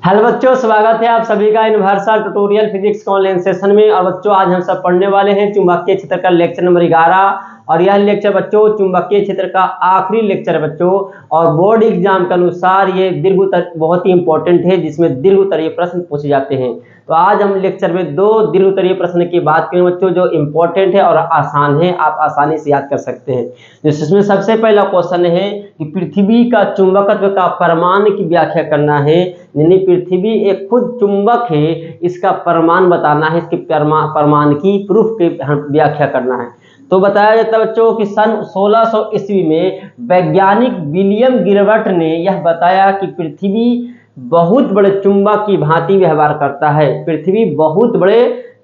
Hello बच्चों, स्वागत है आप सभी का universal tutorial physics online session में। और बच्चों आज हम सब पढ़ने वाले हैं चुंबकीय क्षेत्र का लेक्चर नंबर 11। और यह लेक्चर बच्चों चुंबकीय क्षेत्र का आखिरी लेक्चर है बच्चों। और बोर्ड एग्जाम के अनुसार ये दीर्घ उत्तर बहुत ही इंपॉर्टेंट है, जिसमें दीर्घ उत्तरीय प्रश्न पूछे जाते हैं। तो आज हम लेक्चर में 2 दीर्घ उत्तरीय प्रश्न की बात करें बच्चों, जो इंपॉर्टेंट है और आसान है, आप आसानी से याद कर सकते हैं। जिसमें सबसे पहला क्वेश्चन है कि पृथ्वी का चुंबकत्व का परमाण की व्याख्या करना है। यानी पृथ्वी एक खुद चुंबक है, इसका परमाण बताना है, इसके परमाण की प्रूफ की व्याख्या करना है। तो बताया जाता है बच्चों कि सन 1600 ईस्वी में वैज्ञानिक विलियम गिलबर्ट ने यह बताया कि पृथ्वी बहुत बड़े चुंबक की भांति व्यवहार करता है। पृथ्वी बहुत बड़े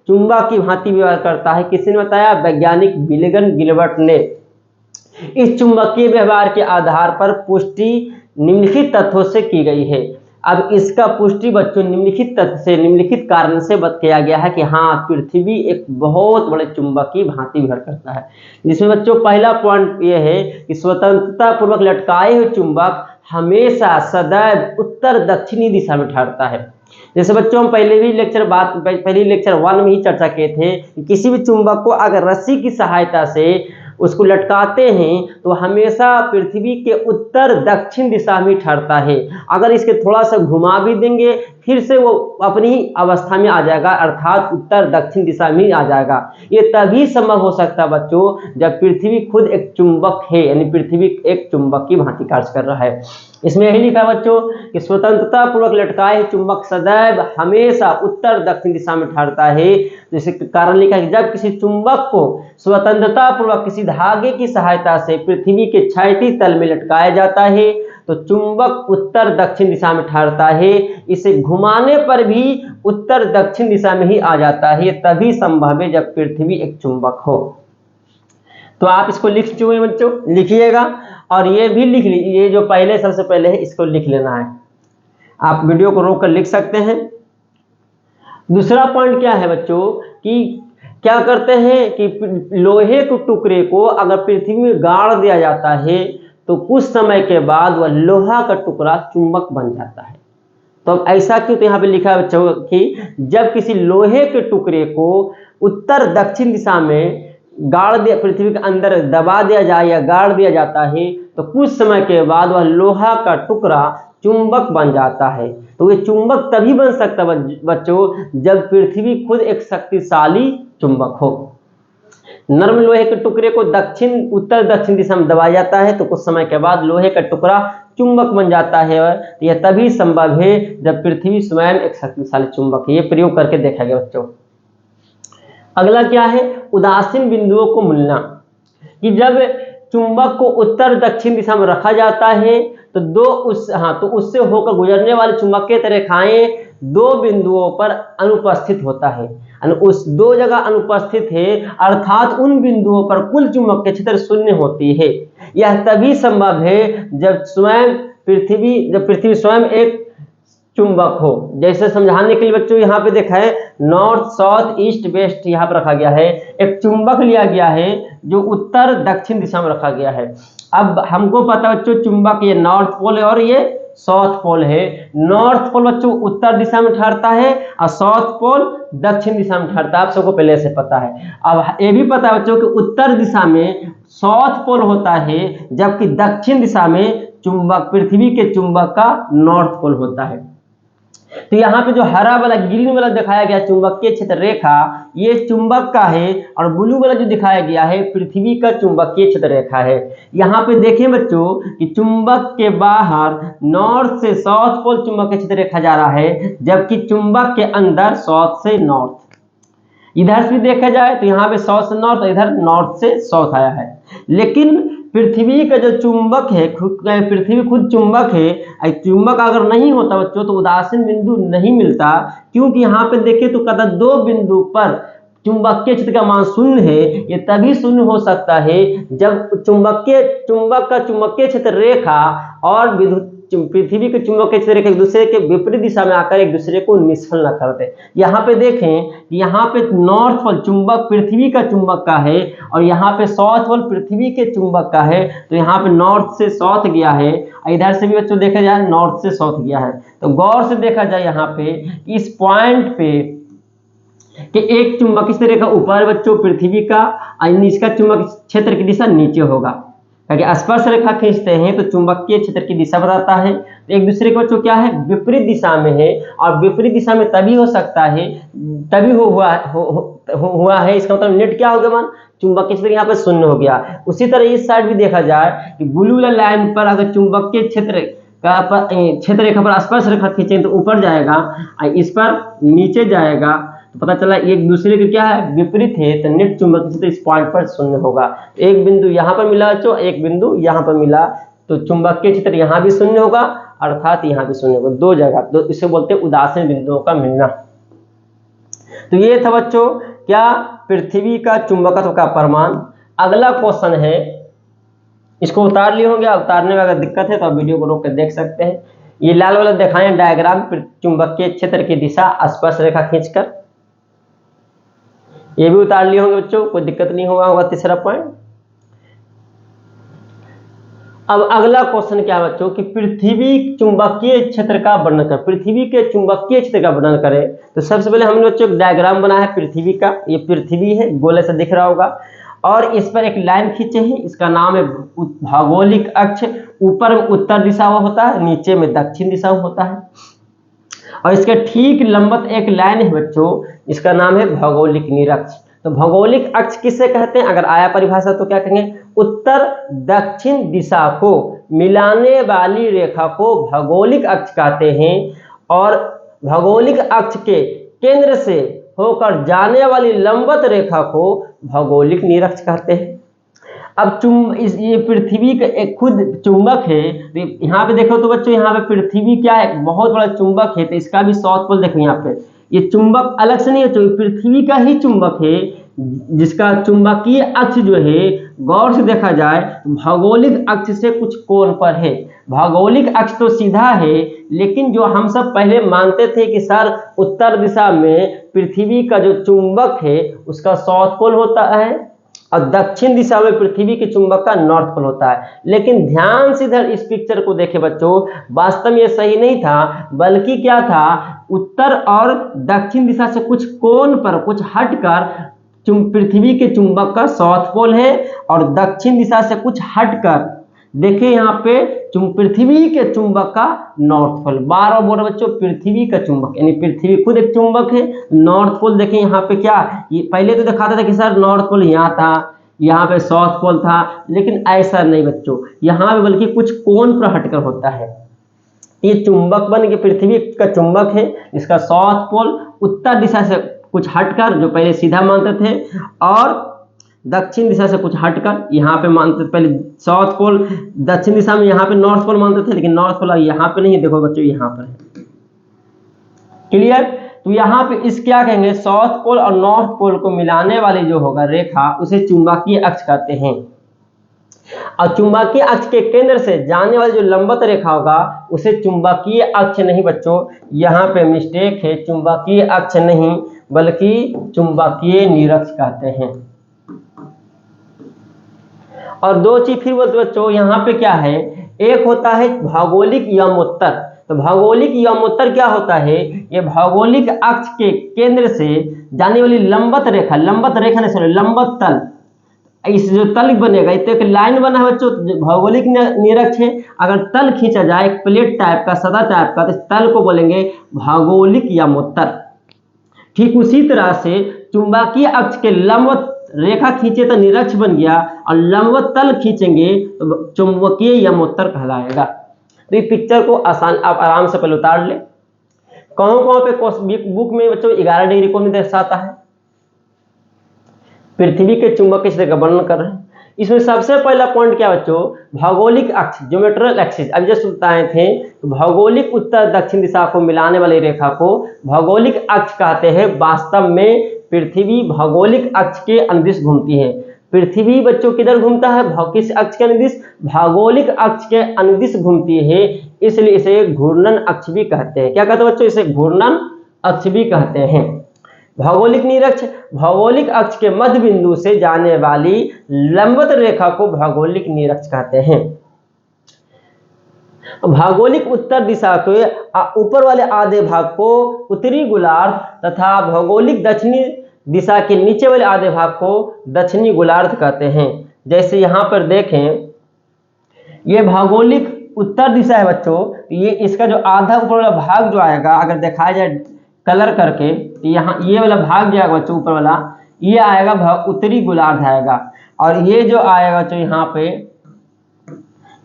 चुंबक की भांति व्यवहार करता है। किसने बताया? वैज्ञानिक विलियम गिलबर्ट ने। इस चुंबकीय व्यवहार के आधार पर पुष्टि निम्नलिखित तथ्यों से की गई है। अब इसका पुष्टि बच्चों निम्नलिखित तथ्य से, निम्नलिखित कारण से किया गया है कि हाँ, पृथ्वी एक बहुत बड़े चुंबक की भांति व्यवहार करता है। जिसमें बच्चों पहला पॉइंट यह है कि स्वतंत्रता पूर्वक लटकाए हुए चुंबक हमेशा सदैव उत्तर दक्षिणी दिशा में ठहरता है। जैसे बच्चों हम पहले लेक्चर 1 में ही चर्चा किए थे कि किसी भी चुंबक को अगर रस्सी की सहायता से उसको लटकाते हैं तो हमेशा पृथ्वी के उत्तर दक्षिण दिशा में ठहरता है। अगर इसके थोड़ा सा घुमा भी देंगे फिर से वो अपनी अवस्था में आ जाएगा, अर्थात उत्तर दक्षिण दिशा में आ जाएगा। ये तभी संभव हो सकता है बच्चों जब पृथ्वी खुद एक चुंबक है, यानी पृथ्वी एक चुंबक की भांति कार्य कर रहा है। इसमें यही लिखा बच्चों कि स्वतंत्रता पूर्वक लटकाए चुंबक सदैव हमेशा उत्तर दक्षिण दिशा में ठहरता है। जैसे कारण लिखा है कि जब किसी चुंबक को स्वतंत्रता पूर्वक किसी धागे की सहायता से पृथ्वी के क्षैतिज तल में लटकाया जाता है तो चुंबक उत्तर दक्षिण दिशा में ठहरता है। इसे घुमाने पर भी उत्तर दक्षिण दिशा में ही आ जाता है। ये तभी संभव है जब पृथ्वी एक चुंबक हो। तो आप इसको लिख चुके हैं बच्चों, लिखिएगा। और ये भी लिख लीजिए, ये जो पहले सबसे पहले है इसको लिख लेना है। आप वीडियो को रोक कर लिख सकते हैं। दूसरा पॉइंट क्या है बच्चों कि क्या करते हैं कि लोहे के टुकड़े को अगर पृथ्वी में गाड़ दिया जाता है तो कुछ समय के बाद वह लोहा का टुकड़ा चुंबक बन जाता है। तो अब ऐसा क्यों? तो यहाँ पे लिखा है बच्चों कि जब किसी लोहे के टुकड़े को उत्तर दक्षिण दिशा में गाड़ दिया, पृथ्वी के अंदर दबा दिया जाए या गाड़ दिया जाता है तो कुछ समय के बाद वह लोहा का टुकड़ा चुंबक बन जाता है। तो ये चुंबक तभी बन सकता है बच्चों जब पृथ्वी खुद एक शक्तिशाली चुंबक हो। नर्म लोहे के टुकड़े को उत्तर दक्षिण दिशा में दबाया जाता है तो कुछ समय के बाद लोहे का टुकड़ा चुंबक बन जाता है। यह तभी संभव है जब पृथ्वी स्वयं एक शक्तिशाली चुंबक है। ये प्रयोग करके देखा गया बच्चों। अगला क्या है? उदासीन बिंदुओं को मिलना। कि जब चुंबक को उत्तर दक्षिण दिशा में रखा जाता है तो उससे होकर गुजरने वाली चुंबकीय रेखाएं 2 बिंदुओं पर अनुपस्थित होता है। उस 2 जगह अनुपस्थित है, अर्थात उन बिंदुओं पर कुल चुंबकीय क्षेत्र 0 होती है। यह तभी संभव है जब पृथ्वी स्वयं एक चुंबक हो। जैसे समझाने के लिए बच्चों यहाँ पे देखा है नॉर्थ साउथ ईस्ट वेस्ट यहाँ पर रखा गया है। एक चुंबक लिया गया है जो उत्तर दक्षिण दिशा में रखा गया है। अब हमको पता बच्चों चुंबक ये नॉर्थ पोल है और ये साउथ पोल है। नॉर्थ पोल बच्चों उत्तर दिशा में ठहरता है और साउथ पोल दक्षिण दिशा में ठहरता है। आप सबको पहले से पता है। अब ये भी पता है बच्चों कि उत्तर दिशा में साउथ पोल होता है जबकि दक्षिण दिशा में पृथ्वी के चुंबक का नॉर्थ पोल होता है। तो यहाँ पे जो हरा वाला ग्रीन वाला दिखाया गया चुंबकीय क्षेत्र रेखा ये चुंबक का है और ब्लू वाला जो दिखाया गया है पृथ्वी का चुंबकीय क्षेत्र रेखा है। यहाँ पे देखें बच्चों कि चुंबक के बाहर नॉर्थ से साउथ पोल चुंबकीय क्षेत्र रेखा जा रहा है जबकि चुंबक के अंदर साउथ से नॉर्थ। इधर से देखा जाए तो यहाँ पे साउथ से नॉर्थ, इधर नॉर्थ से साउथ आया है। लेकिन पृथ्वी का जो चुंबक है, पृथ्वी खुद चुंबक है। चुंबक अगर नहीं होता बच्चों तो उदासीन बिंदु नहीं मिलता, क्योंकि यहाँ पे देखें तो कहता 2 बिंदु पर चुंबकीय क्षेत्र का मान 0 है। ये तभी 0 हो सकता है जब चुंबक का चुंबकीय क्षेत्र रेखा और विद्युत पृथ्वी के चुंबकीय क्षेत्र एक दूसरे के विपरीत दिशा में आकर एक दूसरे को निष्फल न कर दे। यहाँ पे देखें कि यहाँ पे नॉर्थ पोल चुंबक पृथ्वी का चुंबक का है और यहाँ पे साउथ पोल पृथ्वी के चुंबक का है। तो यहाँ पे नॉर्थ से साउथ गया है, इधर से भी बच्चों देखा जाए नॉर्थ से साउथ गया है। तो गौर से देखा जाए यहाँ पे इस पॉइंट पे कि एक चुंबकीय क्षेत्र रेखा ऊपर बच्चों पृथ्वी का और इसका चुंबक क्षेत्र की दिशा नीचे होगा, क्योंकि स्पर्श रेखा खींचते हैं तो चुंबकीय क्षेत्र की दिशा बताता है। तो एक दूसरे के बच्चों क्या है विपरीत दिशा में है, और विपरीत दिशा में तभी हो सकता है तभी हुआ है। इसका मतलब नेट क्या हो गया मान चुंबकीय क्षेत्र यहाँ पे शून्य हो गया। उसी तरह इस साइड भी देखा जाए कि ब्लू लाइन पर अगर चुंबकीय क्षेत्र क्षेत्र रेखा पर स्पर्श रेखा खींचें तो ऊपर जाएगा और इस पर नीचे जाएगा। तो पता चला एक दूसरे के क्या है विपरीत है, तो नेट चुंबकीय क्षेत्र इस पॉइंट पर शून्य होगा। एक बिंदु यहाँ पर मिला बच्चों, एक बिंदु यहाँ पर मिला, तो चुंबकीय क्षेत्र यहाँ भी शून्य होगा अर्थात यहाँ भी शून्य होगा। दो जगह, तो इसे बोलते हैं उदासीन बिंदुओं का मिलना। तो ये था बच्चों क्या पृथ्वी का चुंबकत्व का प्रमाण। अगला क्वेश्चन है, इसको उतार लिए होंगे, उतारने में अगर दिक्कत है तो आप वीडियो को रोक कर देख सकते हैं। ये लाल वाला दिखाएं डायग्राम चुंबकीय क्षेत्र की दिशा स्पर्श रेखा खींचकर, ये भी उतार लिए होंगे बच्चों, कोई दिक्कत नहीं होगा तीसरा पॉइंट। अब अगला क्वेश्चन क्या है बच्चों कि पृथ्वी चुंबकीय क्षेत्र का वर्णन कर, पृथ्वी के चुंबकीय क्षेत्र का वर्णन करें। तो सबसे पहले हमने बच्चों एक डायग्राम बनाया है पृथ्वी का, ये पृथ्वी है गोले से दिख रहा होगा, और इस पर एक लाइन खींचे हैं, इसका नाम है भौगोलिक अक्ष। ऊपर में उत्तर दिशा होता है, नीचे में दक्षिण दिशा होता है, और इसके ठीक लंबवत एक लाइन है बच्चों, इसका नाम है भौगोलिक निरक्ष। तो भौगोलिक अक्ष किसे कहते हैं, अगर आया परिभाषा तो क्या कहेंगे, उत्तर दक्षिण दिशा को मिलाने वाली रेखा को भौगोलिक अक्ष कहते हैं, और भौगोलिक अक्ष के केंद्र से होकर जाने वाली लंबवत रेखा को भौगोलिक निरक्ष कहते हैं। अब ये पृथ्वी का एक खुद चुंबक है, यहाँ पे देखो तो बच्चों यहाँ पे पृथ्वी क्या है बहुत बड़ा चुंबक है, तो इसका भी साउथ पोल देखो यहाँ पे, ये चुंबक अलग से नहीं है, पृथ्वी का ही चुंबक है, जिसका चुंबकीय अक्ष जो है गौर से देखा जाए भौगोलिक अक्ष से कुछ कोण पर है। भौगोलिक अक्ष तो सीधा है, लेकिन जो हम सब पहले मानते थे कि सर उत्तर दिशा में पृथ्वी का जो चुंबक है उसका साउथ पोल होता है और दक्षिण दिशा में पृथ्वी के चुंबक का नॉर्थ पोल होता है। लेकिन ध्यान से इधर इस पिक्चर को देखें बच्चों, वास्तव में ये सही नहीं था, बल्कि क्या था उत्तर और दक्षिण दिशा से कुछ कोण पर कुछ हटकर पृथ्वी के चुंबक का साउथ पोल है, और दक्षिण दिशा से कुछ हटकर देखिए यहाँ पे पृथ्वी के चुंबक का नॉर्थ पोल। बार बार बोल रहे बच्चों पृथ्वी का चुंबक, यानी पृथ्वी खुद एक चुंबक है। नॉर्थ पोल देखें यहाँ पे क्या, ये पहले तो दिखाता था कि सर नॉर्थ पोल यहाँ था, यहाँ पे साउथ पोल था, लेकिन ऐसा नहीं बच्चों, यहाँ पे बल्कि कुछ कोण पर हटकर होता है। ये चुंबक बन के पृथ्वी का चुंबक है, इसका साउथ पोल उत्तर दिशा से कुछ हटकर, जो पहले सीधा मानते थे, और दक्षिण दिशा से कुछ हटकर यहाँ पे मानते थे पहले साउथ पोल, दक्षिण दिशा में यहाँ पे नॉर्थ पोल मानते थे, लेकिन नॉर्थ पोल यहाँ पे नहीं है, देखो बच्चों यहाँ पर है। क्लियर? तो यहाँ पे इस क्या कहेंगे, साउथ पोल और नॉर्थ पोल को मिलाने वाली जो होगा रेखा उसे चुंबकीय अक्ष कहते हैं, और चुंबकीय अक्ष के केंद्र से जाने वाली जो लंबवत रेखा होगा उसे चुंबकीय अक्ष नहीं बच्चों, यहाँ पे मिस्टेक है, चुंबकीय अक्ष नहीं बल्कि चुंबकीय निरक्ष कहते हैं। और दो चीज फिर बोलते बच्चों, यहाँ पे क्या है, एक होता है भौगोलिक यमोत्तर। तो भौगोलिक यमोत्तर क्या होता है, ये भौगोलिक अक्ष के केंद्र से जाने वाली लंबवत रेखा नहीं सॉरी लंबवत तल, इस जो तल बनेगा तो एक लाइन बना है बच्चों, भौगोलिक निरक्ष है। अगर तल खींचा जाए एक प्लेट टाइप का सतह टाइप का, तो तल को बोलेंगे भौगोलिक यमोत्तर। ठीक उसी तरह से चुंबकीय अक्ष के लंबवत रेखा खींचे तो निरक्ष बन गया, और लंबवत तल खींचेंगे तो चुंबकीय यमोत्तर कहलाएगा। तो इस पिक्चर को आसान आप आराम से पहले उतार ले। कौन पे बुक में बच्चों 11 डिग्री कोण में दर्शाता है, पृथ्वी के चुंबकीय क्षेत्र का वर्णन कर रहे हैं। इसमें सबसे पहला पॉइंट क्या बच्चों, भौगोलिक अक्ष ज्योमेट्रिकल एक्सिस। अब जैसे बताए थे भौगोलिक उत्तर दक्षिण दिशा को मिलाने वाली रेखा को भौगोलिक अक्ष कहते हैं। वास्तव में पृथ्वी भौगोलिक अक्ष के अनुदिश घूमती है। पृथ्वी बच्चों किधर घूमता है, किस अक्ष के अनुदिश, भौगोलिक अक्ष के अनुदिश घूमती है। इसलिए इसे घूर्णन अक्ष भी कहते हैं। क्या कहते हैं बच्चों? इसे घूर्णन अक्ष भी कहते हैं। भौगोलिक निरक्ष, भौगोलिक अक्ष के मध्य बिंदु से जाने वाली लंबवत रेखा को भौगोलिक निरक्ष कहते हैं। भौगोलिक उत्तर दिशा के ऊपर वाले आधे भाग को उत्तरी गोलार्ध तथा भौगोलिक दक्षिणी दिशा के नीचे वाले आधे भाग को दक्षिणी गोलार्ध कहते हैं। जैसे यहाँ पर देखें, ये भौगोलिक उत्तर दिशा है बच्चों, ये इसका जो आधा ऊपर वाला भाग जो आएगा, अगर दिखाया जाए कलर करके, यहाँ ये वाला भाग जो आएगा बच्चों ऊपर वाला, ये आएगा उत्तरी गोलार्ध आएगा। और ये जो आएगा बच्चों यहाँ पे,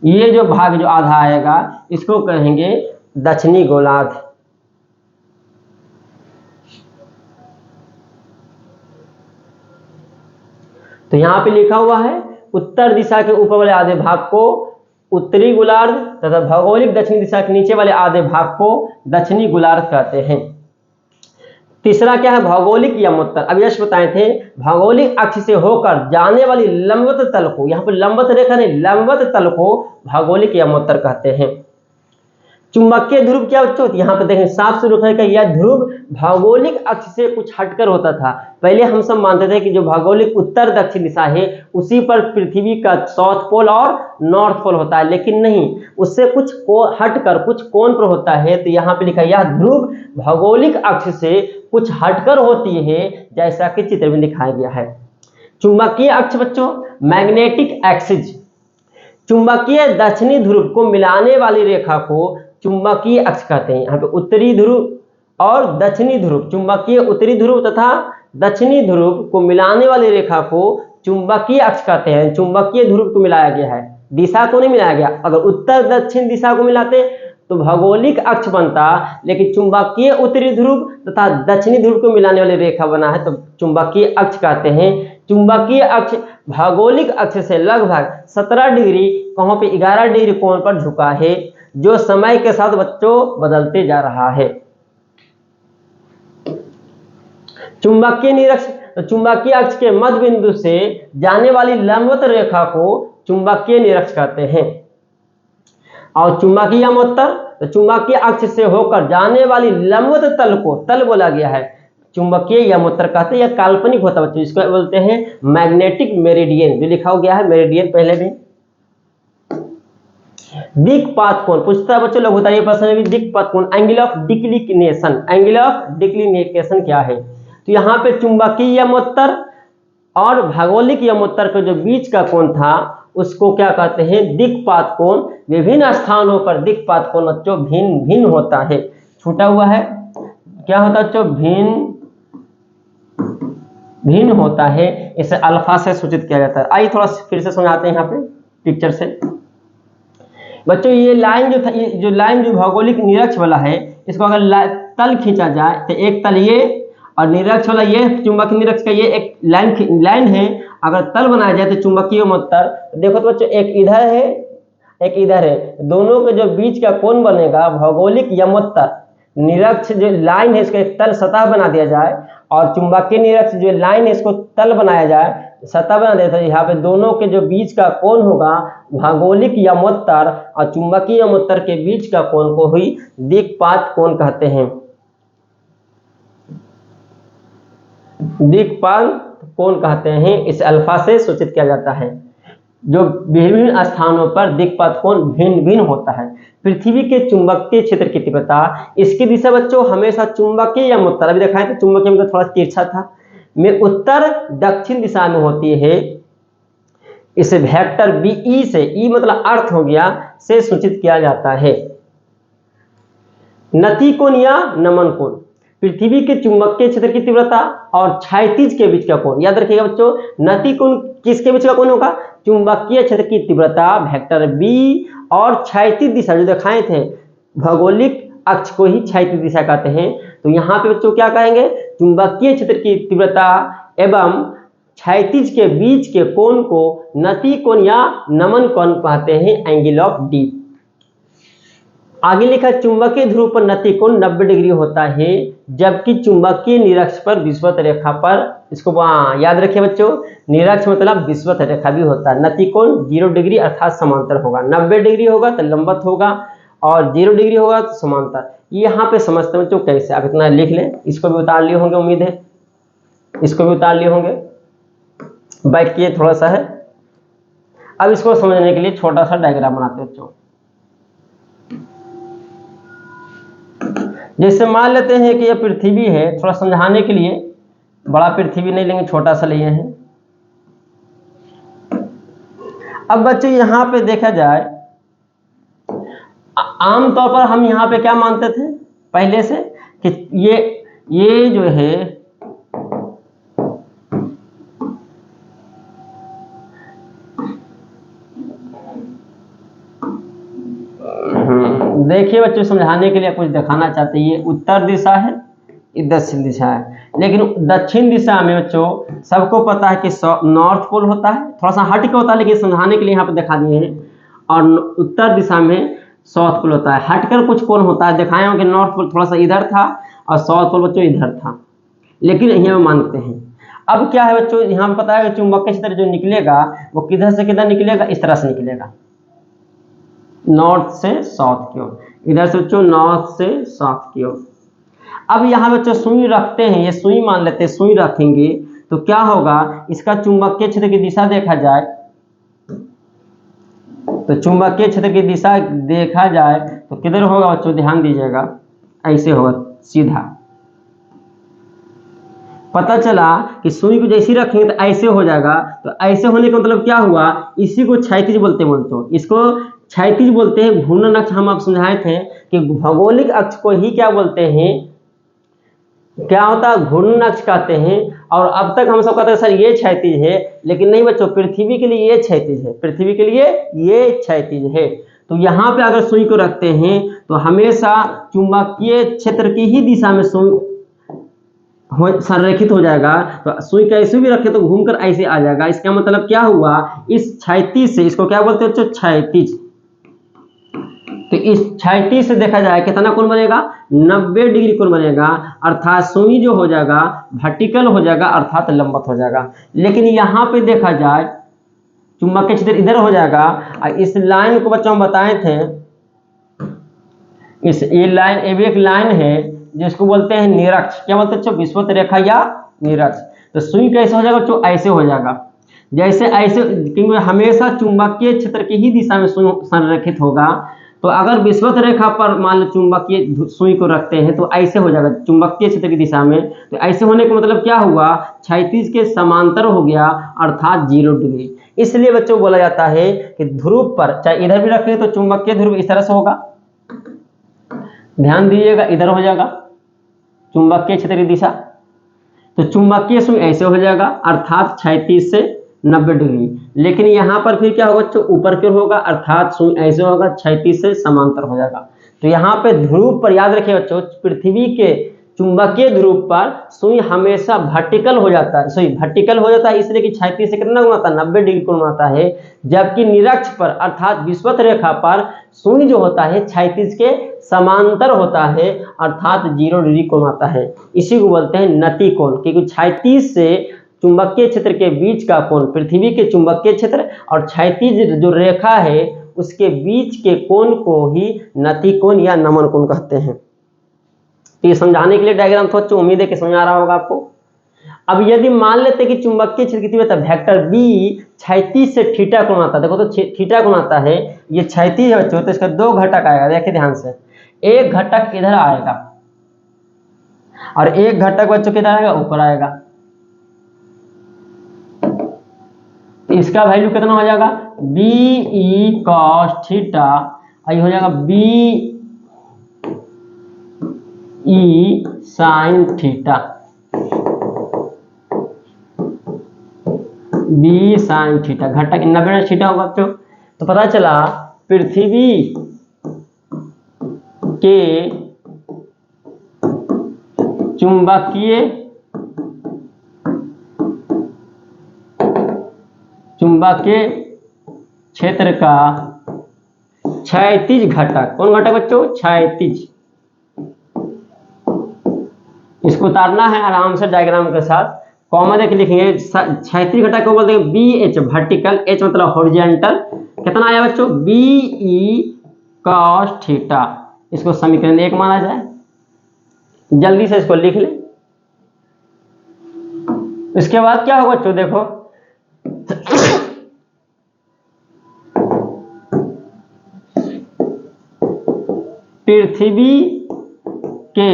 ये जो भाग जो आधा आएगा इसको कहेंगे दक्षिणी गोलार्ध। तो यहाँ पे लिखा हुआ है उत्तर दिशा के ऊपर वाले आधे भाग को उत्तरी गोलार्ध तथा भौगोलिक दक्षिणी दिशा के नीचे वाले आधे भाग को दक्षिणी गोलार्ध कहते हैं। तीसरा क्या है? भौगोलिक यमोत्तर। अब यश बताए थे, भौगोलिक अक्ष से होकर जाने वाली लंबवत तल को, यहाँ पर लंबवत रेखा नहीं, लंबवत तल को भौगोलिक यमोत्तर कहते हैं। चुंबकीय ध्रुव क्या बच्चों? यहाँ पे देखें साफ से लिखा है कि यह ध्रुव भौगोलिक अक्ष से कुछ हटकर होता था। पहले हम सब मानते थे कि जो भौगोलिक उत्तर दक्षिण दिशा है उसी पर पृथ्वी का साउथ पोल और नॉर्थ पोल होता है, लेकिन नहीं, उससे कुछ हटकर कुछ कोण पर होता है। तो यहाँ पे लिखा है यह ध्रुव भौगोलिक अक्ष से कुछ हटकर होती है, जैसा कि चित्र में दिखाया गया है। चुंबकीय अक्ष बच्चों, मैग्नेटिक एक्सिस। चुंबकीय दक्षिणी ध्रुव को मिलाने वाली रेखा को चुंबकीय अक्ष कहते हैं। यहाँ पे उत्तरी ध्रुव और दक्षिणी ध्रुव, चुंबकीय उत्तरी ध्रुव तथा दक्षिणी ध्रुव को मिलाने वाली रेखा को चुंबकीय अक्ष कहते हैं। चुंबकीय ध्रुव को मिलाया गया है, दिशा को नहीं मिलाया गया। अगर उत्तर दक्षिण दिशा को मिलाते तो भौगोलिक अक्ष बनता, लेकिन चुंबकीय उत्तरी ध्रुव तथा दक्षिणी ध्रुव को मिलाने वाली रेखा बना है तो चुंबकीय अक्ष कहते हैं। चुंबकीय अक्ष भौगोलिक अक्ष से लगभग 17 डिग्री, कहीं पे 11 डिग्री कोण पर झुका है, जो समय के साथ बच्चों बदलते जा रहा है। चुंबकीय निरक्ष, तो चुंबकीय अक्ष के मध्य बिंदु से जाने वाली लंबवत रेखा को चुंबकीय निरक्ष कहते हैं। और चुंबकीय यमोत्तर, तो चुंबकीय अक्ष से होकर जाने वाली लंबवत तल को, तल बोला गया है, चुंबकीय यमोत्तर कहते हैं। यह काल्पनिक होता है बच्चों, इसको बोलते हैं मैग्नेटिक मेरिडियन, जो लिखा गया है मेरिडियन पहले भी। दिक्पात कोण पूछता है बच्चों, लघुता ये प्रश्न भी, दिक्पात कोण, angle of declination. Angle of declination क्या है? तो यहाँ पे चुंबकीय यमोत्तर और भौगोलिक यमोत्तर के जो बीच का कोण था उसको क्या कहते हैं? दिक्पात कोण। विभिन्न स्थानों पर दिक्पात कोण बच्चों भिन्न भिन्न होता है। छूटा हुआ है, क्या होता है बच्चों? भिन्न भिन्न होता है। इसे अल्फा से सूचित किया जाता है। आइए थोड़ा फिर से समझाते हैं यहाँ पे पिक्चर से बच्चों। ये लाइन जो था, ये जो लाइन जो भौगोलिक निरक्ष वाला है, इसको अगर तल खींचा जाए तो एक तल ये और निरक्ष वाला ये, चुंबकीय निरक्ष का ये एक लाइन है। अगर तल बनाया जाए तो चुंबकीय यमोत्तर, देखो तो बच्चों एक इधर है एक इधर है, दोनों के जो बीच का कोण बनेगा भौगोलिक यमोत्तर। निरक्ष जो लाइन है इसका एक तल सतह बना दिया जाए और चुंबकीय निरक्ष जो लाइन है इसको तल बनाया जाए, सतह बना देता है। यहाँ पे दोनों के जो बीच का कोण होगा भौगोलिक यमोत्तर और चुंबकीय यमोत्तर के बीच का कोण को ही दिक्पात कोण कहते हैं। दिक्पात कोण कहते हैं, इसे अल्फा से सूचित किया जाता है। जो विभिन्न स्थानों पर दिक्पात कोण भिन्न भिन्न होता है। पृथ्वी के चुंबकीय क्षेत्र की तीव्रता, इसकी दिशा बच्चों हमेशा चुंबकीय यमोत्तर, अभी दिखाए थे चुंबकीय में थोड़ा तिरछा था, में उत्तर दक्षिण दिशा में होती है। इसे वेक्टर BE से, ई मतलब अर्थ हो गया, से सूचित किया जाता है। नति कोण या नमन कोण, पृथ्वी के चुंबकीय क्षेत्र की तीव्रता और क्षैतिज के बीच का कोण। याद रखिएगा बच्चों, नति कोण किसके बीच का कोण होगा? चुंबकीय क्षेत्र की तीव्रता वेक्टर B और क्षैतिज दिशा जो दिखाए थे, भौगोलिक अक्ष को ही क्षैतिज दिशा कहते हैं। तो यहाँ पे बच्चों क्या कहेंगे? चुंबकीय क्षेत्र की तीव्रता एवं क्षैतिज के बीच के कोण को नति कोण या नमन कोण कहते हैं, एंगल ऑफ D। आगे लिखा, चुंबकीय ध्रुव पर नति कोण 90 डिग्री होता है, जबकि चुंबकीय निरक्ष पर विषुवत रेखा पर, इसको याद रखिए बच्चों, निरक्ष मतलब विषुवत रेखा भी होता है। नति कोण 0 डिग्री अर्थात समांतर होगा, 90 डिग्री होगा तो लंबवत होगा और 0 डिग्री होगा तो समांतर। यहाँ पे समझते हैं बच्चों कैसे, आप इतना लिख लें, इसको भी उतार लिए होंगे उम्मीद है, इसको भी उतार लिए होंगे, बैक किए थोड़ा सा है। अब इसको समझने के लिए छोटा सा डायग्राम बनाते हैं बच्चों। जैसे मान लेते हैं कि यह पृथ्वी है, थोड़ा समझाने के लिए, बड़ा पृथ्वी नहीं लेंगे, छोटा सा लिए हैं। अब बच्चों यहाँ पे देखा जाए, आमतौर पर हम यहाँ पे क्या मानते थे पहले से कि ये जो है देखिए बच्चों, समझाने के लिए कुछ दिखाना चाहते हैं। ये उत्तर दिशा है, ये दक्षिण दिशा है, लेकिन दक्षिण दिशा में बच्चों सबको पता है कि नॉर्थ पोल होता है, थोड़ा सा हट के होता है, लेकिन समझाने के लिए यहाँ पे दिखा दिए हैं। और उत्तर दिशा में साउथ पोल होता है, हटकर कुछ कोण होता है, दिखाए होंगे नॉर्थ पोल थोड़ा सा इधर था और साउथ पोल बच्चों इधर था, लेकिन यहाँ मानते हैं। अब क्या है बच्चों, यहाँ पे पता है कि चुंबकीय क्षेत्र जो निकलेगा वो किधर से किधर निकलेगा, इस तरह से निकलेगा, नॉर्थ से साउथ की ओर, इधर से बच्चों नॉर्थ से साउथ की ओर। अब यहाँ बच्चों सुई रखते हैं, ये सुई मान लेते हैं, सुई रखेंगे तो क्या होगा, इसका चुंबकीय क्षेत्र की दिशा देखा जाए तो चुंबकीय क्षेत्र की दिशा देखा जाए तो किधर होगा बच्चों, ध्यान दीजिएगा, ऐसे होगा सीधा। पता चला कि सुई को जैसे रखेंगे तो ऐसे हो जाएगा, तो ऐसे होने का मतलब क्या हुआ, इसी को क्षैतिज बोलते हैं बोलते, इसको क्षैतिज बोलते हैं। घूर्णन अक्ष हम आप समझाए थे कि भौगोलिक अक्ष को ही क्या बोलते हैं, क्या होता है, घूर्णन अक्ष कहते हैं। और अब तक हम सब कहते हैं सर ये क्षैतिज है, लेकिन नहीं बच्चों, पृथ्वी के लिए ये क्षैतिज है, पृथ्वी के लिए ये क्षैतिज है। तो यहाँ पे अगर सुई को रखते हैं तो हमेशा चुंबकीय क्षेत्र की ही दिशा में सुई संरेखित हो जाएगा। तो सुई कैसे भी रखे तो घूमकर ऐसे आ जाएगा। इसका मतलब क्या हुआ, इस क्षैतिज से, इसको क्या बोलते हैं बच्चों, क्षैतिज। तो इस क्षैतिज से देखा जाए कितना कोण बनेगा, 90 डिग्री कोण बनेगा, अर्थात सुई जो हो जाएगा वर्टिकल हो जाएगा, अर्थात लंबवत हो जाएगा। लेकिन यहाँ पे देखा जाए चुंबकीय क्षेत्र इधर हो जाएगा। और इस लाइन को बच्चों हम बताए थे, ये लाइन, ये भी एक लाइन है जिसको बोलते हैं निरक्ष। क्या बोलते हैं बच्चों, विषुवत रेखा या निरक्ष। तो सुई कैसे हो जाएगा बच्चों, ऐसे हो जाएगा, जैसे ऐसे, क्योंकि हमेशा चुंबकीय क्षेत्र की ही दिशा में संरेखित होगा। तो अगर विषुवत रेखा पर मान लो चुंबकीय सुई को रखते हैं तो ऐसे हो जाएगा चुंबकीय क्षेत्र की दिशा में। तो ऐसे होने का मतलब क्या हुआ, क्षैतिज के समांतर हो गया, अर्थात 0 डिग्री। इसलिए बच्चों बोला जाता है कि ध्रुव पर, चाहे इधर भी रखें तो चुंबकीय ध्रुव इस तरह से होगा, ध्यान दीजिएगा, इधर हो जाएगा चुंबकीय क्षेत्र की दिशा। तो चुंबकीय सुई ऐसे हो जाएगा, अर्थात क्षैतिज से 90 डिग्री। लेकिन यहाँ पर फिर क्या होगा बच्चों, ऊपर की ओर होगा, अर्थात सुई ऐसे होगा, क्षैतिज से समांतर हो जाएगा। तो यहाँ पे ध्रुव पर याद रखिए बच्चों, पृथ्वी के चुंबकीय ध्रुव पर सुई हमेशा वर्टिकल हो जाता है, सुई वर्टिकल हो जाता है, इसलिए कि क्षैतिज से कितना घुमाता है, 90 डिग्री को घुमाता है। जबकि निरक्ष पर अर्थात विषुवत रेखा पर सुई जो होता है क्षैतिज के समांतर होता है, अर्थात 0 डिग्री को घुमाता है। इसी को बोलते हैं नति कोण, क्योंकि क्षैतिज से चुंबकीय क्षेत्र के बीच का कोण, पृथ्वी के चुंबकीय क्षेत्र और क्षैतिज जो रेखा है उसके बीच के कोण को ही नति कोण या नमन कोण कहते हैं। तो ये समझाने के लिए डायग्राम था, उम्मीद है कि समझ आ रहा होगा आपको। अब यदि मान लेते हैं कि चुंबकीय क्षेत्र की तीव्रता वेक्टर बी क्षैतिज से थीटा कोण आता है, देखो तो थीटा कोण आता है, ये क्षैतिज है बच्चों, तो इसका 2 घटक आएगा, देखिए ध्यान से, एक घटक इधर आएगा और एक घटक बच्चों किधर आएगा, ऊपर आएगा। इसका वैल्यू कितना हो जाएगा, बी ई कॉस थीटा, ये हो जाएगा B E sine theta, B sine theta, घटक 90 थीटा होगा बच्चों। तो पता चला पृथ्वी के चुंबकीय क्षेत्र का क्षैतिज घटक, कौन घटक बच्चों, क्षैतिज, इसको उतारना है आराम से डायग्राम के साथ, कॉमा देख लिखेंगे। क्षैतिज घटक को बोलते हैं बी एच वर्टिकल, एच मतलब हॉरिजॉन्टल, कितना आया बच्चों, बी ई cos थीटा, इसको समीकरण 1 माना जाए। जल्दी से इसको लिख ले। इसके बाद क्या होगा बच्चों, देखो पृथ्वी के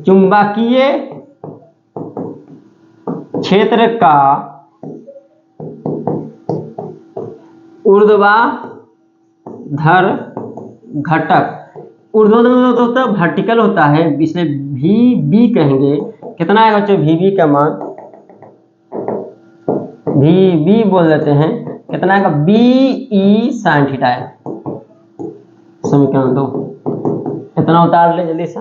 चुंबकीय क्षेत्र का ऊर्ध्वाधर घटक, ऊर्ध्वाधर होता है वर्टिकल होता है, इसलिए वी बी कहेंगे। कितना है बच्चों वी बी का मान, वी बी बोल देते हैं। कितना है बी ई साइन थीटा है, समीकरण 2। इतना उतार ले जल्दी से।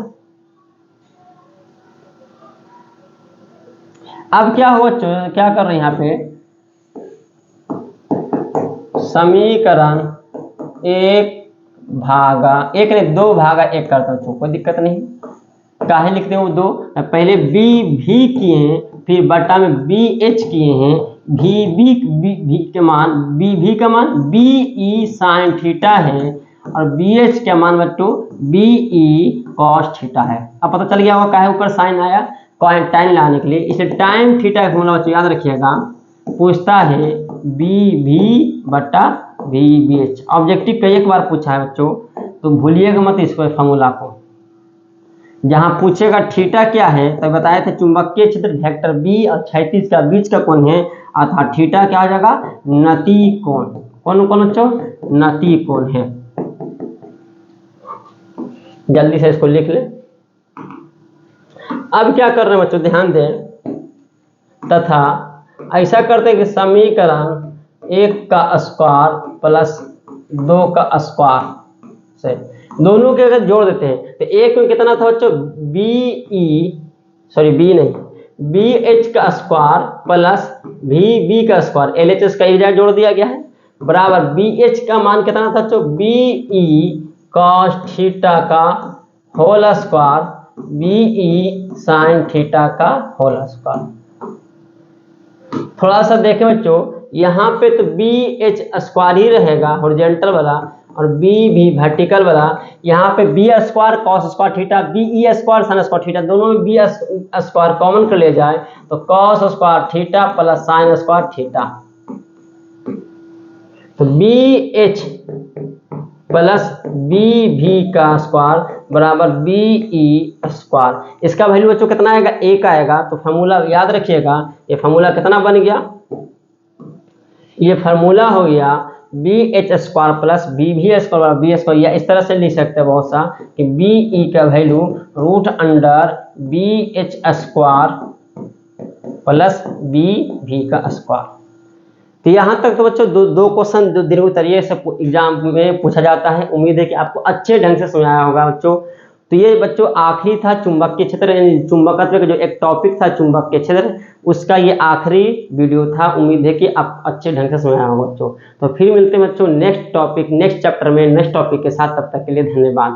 अब क्या हुआ, क्या कर रहे हैं यहाँ पे, समीकरण 1/1 नहीं 2/1 करता हूँ, कोई दिक्कत नहीं। काहे लिखते हैं वो 2, पहले बी भी किए हैं, फिर बटा में बी एच किए हैं। भी के मान, बी भी का मान बी ई साइन थीटा है, और बी एच का मान बच्चों बी ई कॉस थीटा है। अब पता चल गया होगा काहे ऊपर साइन आया, टाइम लाने के लिए। इसलिए टाइम थीटा का फॉर्मूला बच्चों याद रखिएगा, पूछता है बी भी बटा बी बी एच। ऑब्जेक्टिव कई एक बार पूछा है बच्चों, तो भूलिएगा मत इसको फॉर्मूला को। जहां पूछेगा थीटा क्या है, तो बताए थे चुंबकीय क्षेत्र वेक्टर बी और क्षैतिज का बीच का कोण है, अर्थात थीटा क्या हो जाएगा, नति कोण। कौन कौन बच्चों, नति कोण है। जल्दी से इसको लिख ले। अब क्या कर रहे हैं बच्चों, ध्यान दें, तथा ऐसा करते हैं कि समीकरण 1 का स्क्वायर प्लस 2 का स्क्वायर से दोनों के अगर जोड़ देते हैं तो एक में कितना था बच्चों, बी एच का स्क्वायर प्लस बी का स्क्वायर, एल एच एस का एरिया जोड़ दिया गया है, बराबर बी एच का मान कितना था बच्चों, बी ई कॉस थीटा का whole square, B E sine theta का होल स्क्वायर। थोड़ा सा देखें बच्चों, यहाँ पे तो बी एच स्क्वायर ही रहेगा हॉरिजॉन्टल वाला, और बी भी वर्टिकल वाला। यहाँ पे B square cos square theta, B E square sine square theta, दोनों में बी स्क्वायर कॉमन कर ले जाए तो cos square theta plus sine square theta. तो B H plus B V का स्क्वायर बराबर बी ई स्क्वायर। इसका वैल्यू बच्चों कितना आएगा, 1 आएगा। तो फार्मूला याद रखिएगा, ये फार्मूला कितना बन गया, ये फार्मूला हो गया B H square plus B V square B square, या इस तरह से लिख सकते हैं बहुत सा कि बी ई का value root under B H square plus B V का स्क्वायर। तो यहाँ तक तो बच्चों दो क्वेश्चन जो दीर्घ तरीके से एग्जाम में पूछा जाता है। उम्मीद है कि आपको अच्छे ढंग से समझाया होगा बच्चों। तो ये बच्चों आखिरी था चुंबकीय क्षेत्र, चुंबकत्व का जो एक टॉपिक था चुंबकीय क्षेत्र, उसका ये आखिरी वीडियो था। उम्मीद है कि आप अच्छे ढंग से समझाया होगा बच्चों। तो फिर मिलते हैं बच्चों नेक्स्ट टॉपिक, नेक्स्ट चैप्टर में नेक्स्ट टॉपिक के साथ। तब तक के लिए धन्यवाद।